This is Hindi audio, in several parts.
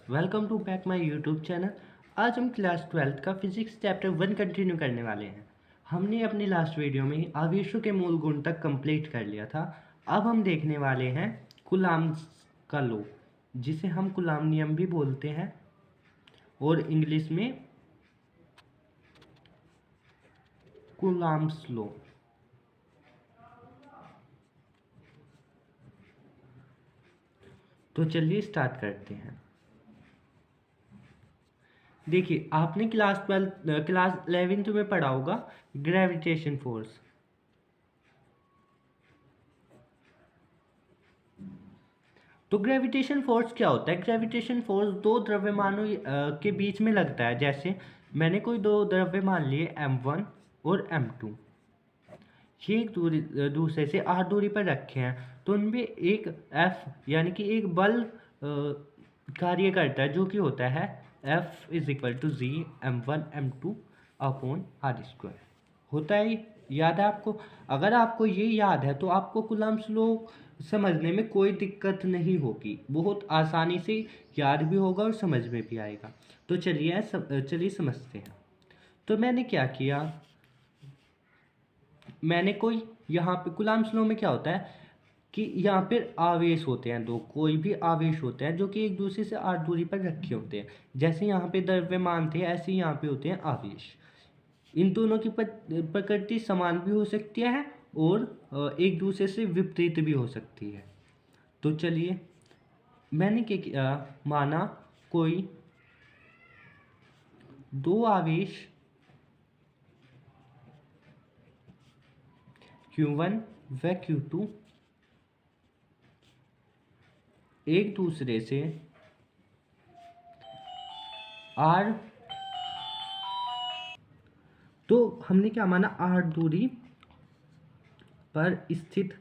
Welcome to back my YouTube channel. आज हम क्लास 12th का फिजिक्स चैप्टर 1 कंटिन्यू करने वाले हैं। हमने अपनी लास्ट वीडियो में आवेशों के मूल गुण तक कंप्लीट कर लिया था। अब हम देखने वाले हैं कूलॉम्स का लॉ, जिसे हम कूलॉम नियम भी बोलते हैं और इंग्लिश में कूलॉम्स लॉ। तो चलिए स्टार्ट करते हैं। देखिए, आपने क्लास 11th में पढ़ा होगा ग्रेविटेशन फोर्स। तो ग्रेविटेशन फोर्स क्या होता है? ग्रेविटेशन फोर्स दो द्रव्यमानों के बीच में लगता है। जैसे मैंने कोई दो द्रव्यमान लिए m1 और m2, ये एक दूसरे से r दूरी पर रखे हैं, तो उनमें एक F यानी कि एक बल कार्य करता है, जो कि होता है F = G m1 m2 upon r square. होता है, याद है आपको? अगर आपको ये याद है तो आपको कूलम्स लॉ समझने में कोई दिक्कत नहीं होगी, बहुत आसानी से याद भी होगा और समझ में भी आएगा। तो चलिए समझते हैं। तो मैंने क्या किया, मैंने कोई यहाँ पे कूलम्स लॉ में क्या होता है कि यहाँ पर आवेश होते हैं दो, कोई भी आवेश होते हैं जो कि एक दूसरे से r दूरी पर रखे होते हैं। जैसे यहाँ पे द्रव्यमान थे, ऐसे ही यहाँ पे होते हैं आवेश। इन दोनों की प्रकृति समान भी हो सकती है और एक दूसरे से विपरीत भी हो सकती है। तो चलिए, मैंने क्या किया, माना कोई दो आवेश Q1 व Q2 एक दूसरे से R, तो हमने क्या माना, R दूरी पर स्थित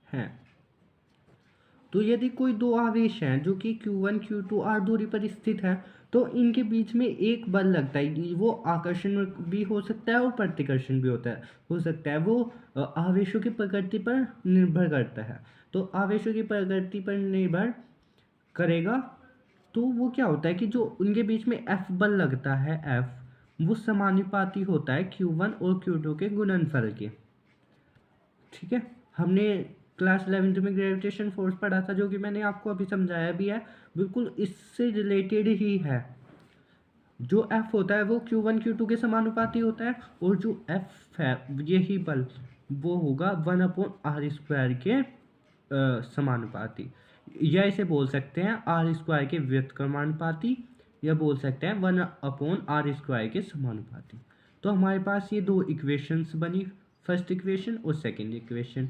हैं। तो यदि कोई दो आवेश हैं जो कि Q1 Q2 R दूरी पर स्थित है, तो इनके बीच में एक बल लगता है। वो आकर्षण भी हो सकता है और प्रतिकर्षण भी हो सकता है। वो आवेशों की प्रकृति पर निर्भर करता है। तो आवेशों की प्रकृति पर निर्भर करेगा, तो वो क्या होता है कि जो उनके बीच में F बल लगता है, F वो समानुपाती होता है Q1 और Q2 के गुणनफल के। ठीक है, हमने क्लास 11th में ग्रेविटेशन फोर्स पढ़ा था, जो कि मैंने आपको अभी समझाया भी है, बिल्कुल इससे रिलेटेड ही है। जो F होता है वो Q1 Q2 के समानुपाती होता है, और जो F है यही बल वो होगा 1/r² के समानुपाती, या इसे बोल सकते हैं r² के व्युत्क्रमानुपाती, या बोल सकते हैं 1/r² के समानुपाती। तो हमारे पास ये दो इक्वेशंस बनी, फर्स्ट इक्वेशन और सेकंड इक्वेशन।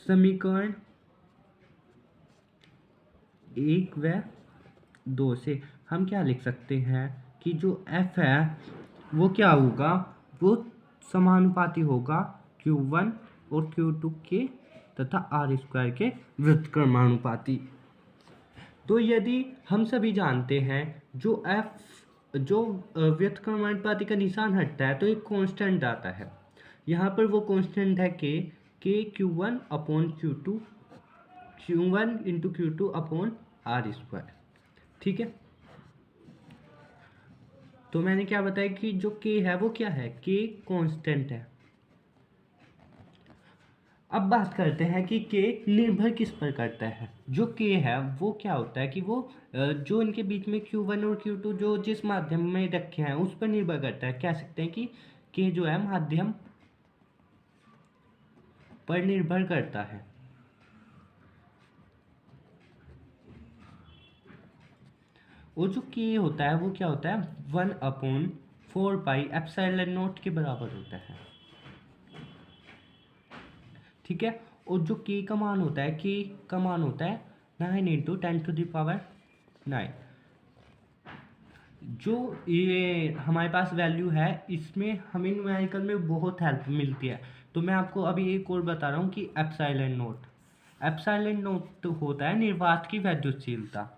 समीकरण 1 व 2 से हम क्या लिख सकते हैं कि जो F है वो क्या होगा, वो समानुपाती होगा Q1 और Q2 के तथा r² के व्युत्क्रमानुपाती। तो यदि हम सभी जानते हैं जो व्युत्क्रमानुपाती का निशान हटता है तो एक कांस्टेंट आता है। यहाँ पर वो कांस्टेंट है k Q1 upon Q2, Q1 into Q2 upon r²। ठीक है, तो मैंने क्या बताया कि जो k है वो क्या है, k कांस्टेंट है। अब बात करते हैं कि k निर्भर किस पर करता है। जो k है वो क्या होता है कि वो जो इनके बीच में Q1 और Q2 जो जिस माध्यम में रखे हैं उस पर निर्भर करता है। कह सकते हैं कि k जो है माध्यम पर निर्भर करता है। और जो k होता है वो क्या होता है, 1/4πε0 के बराबर होता है। ठीक है, और जो k का मान होता है, k का मान होता है 9 × 10⁹। जो ये हमारे पास वैल्यू है, इसमें हमें न्यूमेरिकल में बहुत हेल्प मिलती है। तो मैं आपको अभी एक और बता रहा हूँ कि एप्सिलॉन नोट होता है निर्वात की वैद्युतशीलता।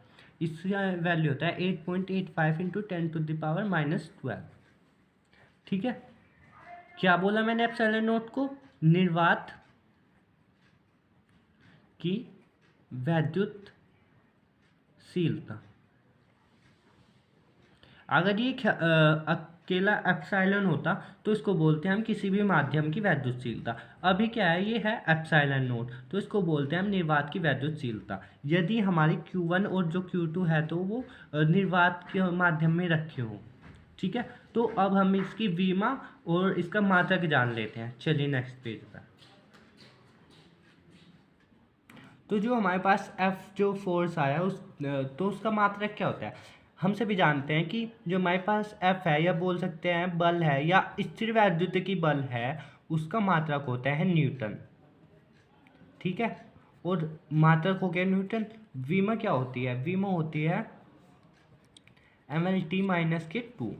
इसका वैल्यू होता है 8.85 × 10⁻⁻12। ठीक है, क्या बोला मैंने एप्सिलॉन नोट को? निर्वात की वैद्युतशीलता। अगर ये अकेला एप्सिलॉन होता तो इसको बोलते हैं हम किसी भी माध्यम की वैद्युतशीलता। अभी क्या है, ये है एप्सिलॉन नोट, तो इसको बोलते हैं हम निर्वात की वैद्युतशीलता। यदि हमारी Q1 और जो Q2 है तो वो निर्वात के माध्यम में रखे हों। ठीक है, तो अब हम इसकी विमा और इसका मात्रक जान लेते हैं। चलिए नेक्स्ट पेज पर। तो जो हमारे पास F जो फोर्स आया तो उसका मात्रक क्या होता है। हम सभी जानते हैं कि जो हमारे पास F है, या बोल सकते हैं बल है या स्थिर वैद्युतिकी बल है, उसका मात्रक होता है न्यूटन। ठीक है, और मात्रक हो गया न्यूटन। विमा क्या होती है, विमा होती है mlt माइनस के 2।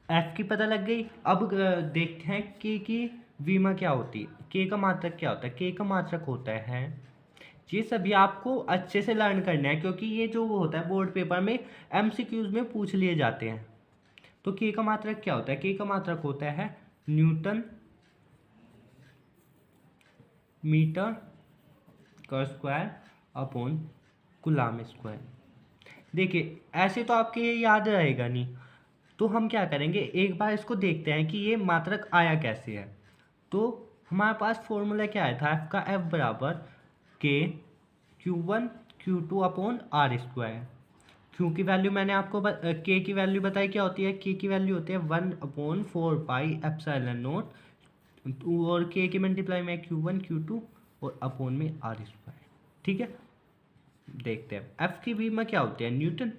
एफ की पता लग गई। अब देखते हैं की विमा क्या होती है, के का मात्रक क्या होता है। के का मात्रक होता है, ये सभी आपको अच्छे से लर्न करना है क्योंकि ये जो वो होता है बोर्ड पेपर में एमसीक्यूज में पूछ लिए जाते हैं। तो के का मात्रक क्या होता है, के का मात्रक होता है न्यूटन मीटर का स्क्वायर अपॉन कूलम्ब स्क्वायर। देखिए ऐसे तो आपके ये याद रहेगा नहीं, तो हम क्या करेंगे, एक बार इसको देखते हैं कि ये मात्रक आया कैसे है। तो हमारे पास फॉर्मूला क्या आया था, एफ का, एफ बराबर के Q1 Q2 upon r square. Q की वैल्यू मैंने आपको के की वैल्यू बताई क्या होती है, के की वैल्यू होती है 1/4 पाई एप्सिलॉन नोट, और के की मल्टीप्लाई में Q1 Q2 और अपॉन में आर स्क्वायर। ठीक है, देखते हैं एफ की विमा क्या होती है, न्यूटन।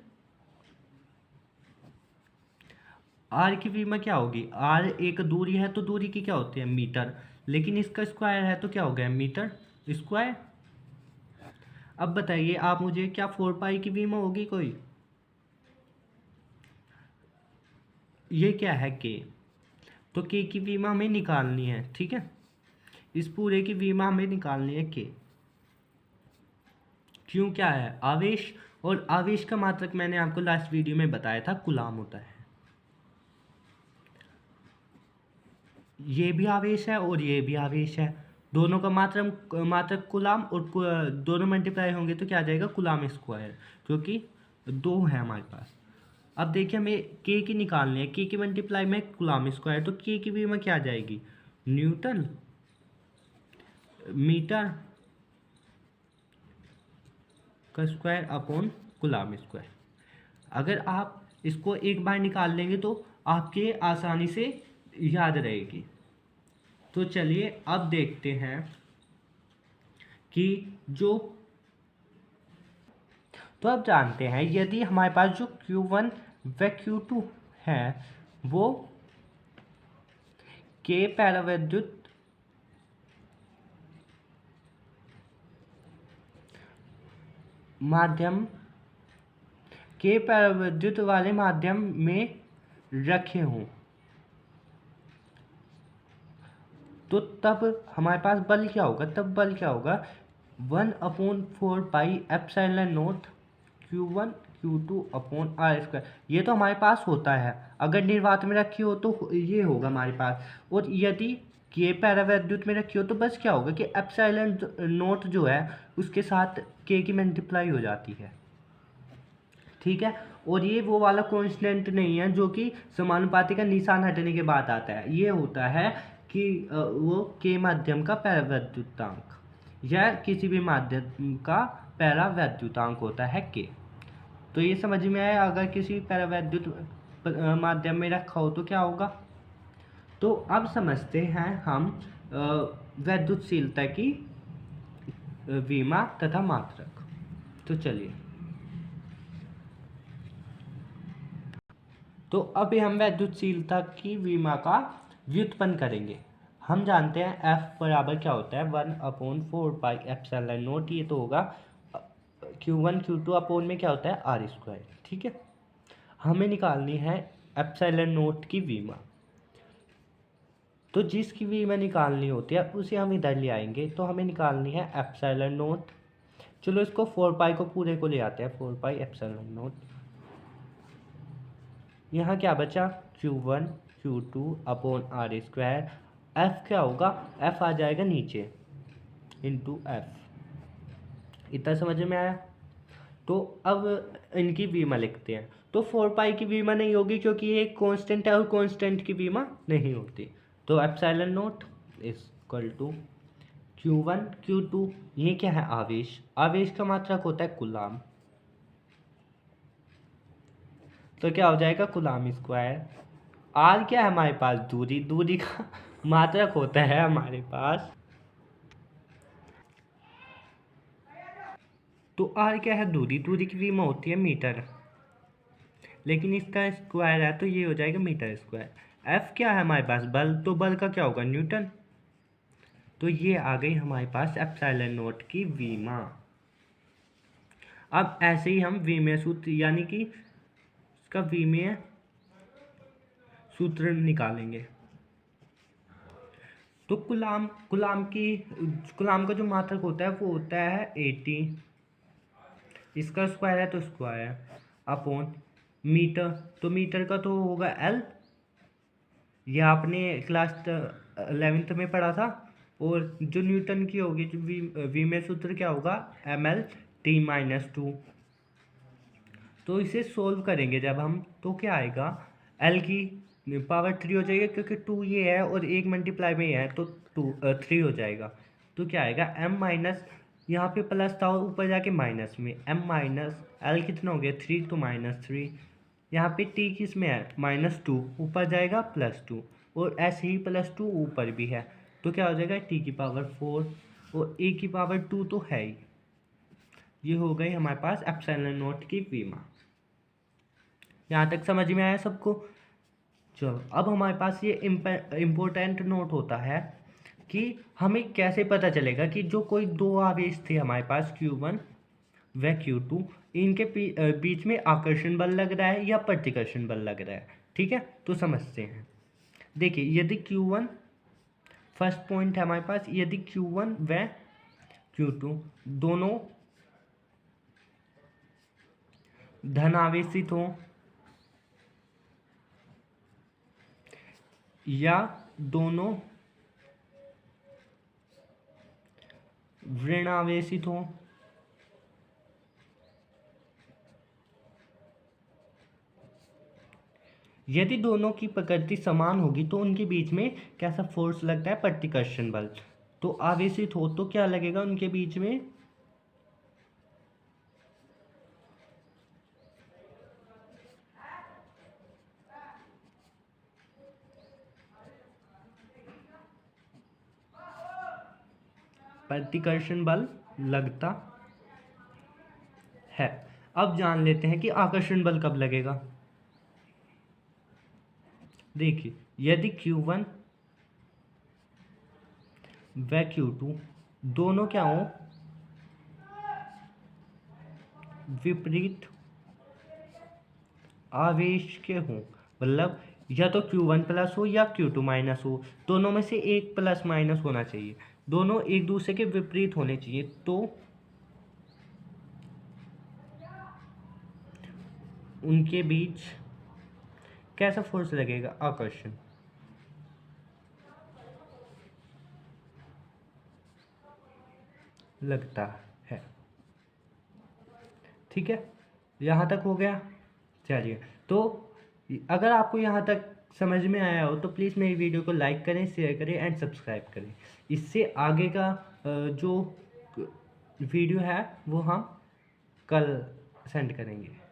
आर की विमा क्या होगी, आर एक दूरी है तो दूरी की क्या होती है, मीटर, लेकिन इसका स्क्वायर है तो क्या हो गया, मीटर स्क्वायर। अब बताइए आप मुझे, क्या 4 पाई की विमा होगी कोई, ये क्या है के, तो के की विमा हमें निकालनी है। ठीक है, इस पूरे की विमा हमें निकालनी है के। क्यों, क्या है, आवेश, और आवेश का मात्रक मैंने आपको लास्ट वीडियो में बताया था, कूलाम होता है। ये भी आवेश है और ये भी आवेश है, दोनों का मात्रक कूलाम, और दोनों मल्टीप्लाई होंगे तो क्या आ जाएगा, कूलाम स्क्वायर, क्योंकि दो है हमारे पास। अब देखिए हमें के की निकालनी है, के की मल्टीप्लाई में कूलाम स्क्वायर, तो के की विमा क्या आ जाएगी, न्यूटन मीटर का स्क्वायर अपॉन कूलाम स्क्वायर। अगर आप इसको एक बार निकाल लेंगे तो आपके आसानी से याद रहेगी। तो चलिए अब देखते हैं कि जो, तो अब जानते हैं यदि हमारे पास जो Q1 व Q2 है वो के पैराविद्युत माध्यम, के पैराविद्युत वाले माध्यम में रखे हों, तो तब हमारे पास बल क्या होगा, तब बल क्या होगा, 1/4 pi epsilon nought Q1 Q2 upon r square. ये तो हमारे पास होता है, अगर निर्वात में रखी हो तो ये होगा हमारे पास, और यदि के पैराविद्युत में रखी हो तो बस क्या होगा कि एप्सिलॉन नोट जो है उसके साथ के की मल्टीप्लाई हो जाती है। ठीक है, और ये वो वाला कांस्टेंट नहीं है जो कि समानुपाती का निशान हटने के बाद आता है, ये होता है कि वो के माध्यम का पैरावैद्युतांक, या किसी भी माध्यम का पैरावैद्युतांक होता है के। तो ये समझ में आया, अगर किसी पैरावैद्युत माध्यम में रखा हो तो क्या होगा। तो अब समझते हैं हम वैद्युतशीलता की विमा तथा मात्रक। तो चलिए, तो अभी हम वैद्युतशीलता की विमा का व्युत्पन्न करेंगे। हम जानते हैं F बराबर क्या होता है, 1/4 पाई एप्सिलॉन नोट, ये तो होगा Q1 Q2 अपॉन में क्या होता है, आर स्क्वायर। ठीक है, हमें निकालनी है एप्सिलॉन नोट की विमा, तो जिसकी विमा निकालनी होती है उसे हम इधर ले आएंगे, तो हमें निकालनी है एप्सिलॉन नोट। चलो इसको 4 पाई को पूरे को ले आते हैं, 4 पाई एप्सिलॉन नोट। यहाँ क्या बचा, Q1 Q2 upon r square. F क्या होगा, एफ आ जाएगा नीचे, इंटू एफ। इतना समझ में आया। तो अब इनकी वीमा लिखते हैं। तो 4 पाई की वीमा नहीं होगी क्योंकि ये एक कांस्टेंट है और कांस्टेंट की वीमा नहीं होती। तो epsilon nought is equal to Q1 Q2, ये क्या है आवेश, आवेश का मात्रक होता है कूलाम। तो क्या हो जाएगा कूलाम स्क्वायर। आर क्या है हमारे पास, दूरी, दूरी का मात्रक होता है हमारे पास। तो आर क्या है, दूरी, दूरी की वीमा होती है मीटर, लेकिन इसका स्क्वायर है तो ये हो जाएगा मीटर स्क्वायर। एफ क्या है हमारे पास, बल, तो बल का क्या होगा, न्यूटन। तो ये आ गई हमारे पास एप्सिलॉन नॉट की वीमा। अब ऐसे ही हम विमेय सूत्र यानी कि इसका विमेय सूत्र निकालेंगे। तो गुलाम का जो मात्रक होता है वो होता है 80, इसका स्क्वायर है तो स्क्वायर अपॉन मीटर, तो मीटर का तो होगा एल, ये आपने क्लास 11th में पढ़ा था। और जो न्यूटन की होगी जो विमेय सूत्र क्या होगा, mL/T-2। तो इसे सोल्व करेंगे जब हम, तो क्या आएगा, एल की पावर 3 हो जाएगा क्योंकि 2 ये है और 1 मल्टीप्लाई में ये है तो 3 हो जाएगा। तो क्या आएगा m माइनस, यहाँ पे प्लस था और ऊपर जाके माइनस में, m माइनस एल कितना हो गया 3 तो -3, यहाँ पे t किस में है -2, ऊपर जाएगा +2 और ऐसे ही +2 ऊपर भी है तो क्या हो जाएगा t की पावर 4 और a की पावर 2 तो है ही। ये हो गई हमारे पास एप्सिलॉन नॉट की वीमा। यहाँ तक समझ में आया सबको। चलो अब हमारे पास ये इम्पोर्टेंट नोट होता है कि हमें कैसे पता चलेगा कि जो कोई दो आवेश थे हमारे पास Q1 व Q2, इनके बीच में आकर्षण बल लग रहा है या प्रतिकर्षण बल लग रहा है। ठीक है, तो समझते हैं। देखिए यदि Q1, फर्स्ट पॉइंट है हमारे पास, यदि Q1 व Q2 दोनों धनावेशित हों या दोनों ऋणावेशित हों, यदि दोनों की प्रकृति समान होगी तो उनके बीच में कैसा फोर्स लगता है, प्रतिकर्षण बल। तो आवेशित हो तो क्या लगेगा उनके बीच में, प्रतिकर्षण बल लगता है। अब जान लेते हैं कि आकर्षण बल कब लगेगा। देखिए यदि Q1 व Q2 दोनों क्या हो, विपरीत आवेश के हों, मतलब या तो Q1 प्लस हो या Q2 माइनस हो, दोनों में से एक प्लस माइनस होना चाहिए, दोनों एक दूसरे के विपरीत होने चाहिए, तो उनके बीच कैसा फोर्स लगेगा, आकर्षण। लगता है। ठीक है, यहाँ तक हो गया। चलिए, तो अगर आपको यहाँ तक समझ में आया हो तो प्लीज़ मेरी वीडियो को लाइक करें, शेयर करें एंड सब्सक्राइब करें। इससे आगे का जो वीडियो है वो हम कल सेंड करेंगे।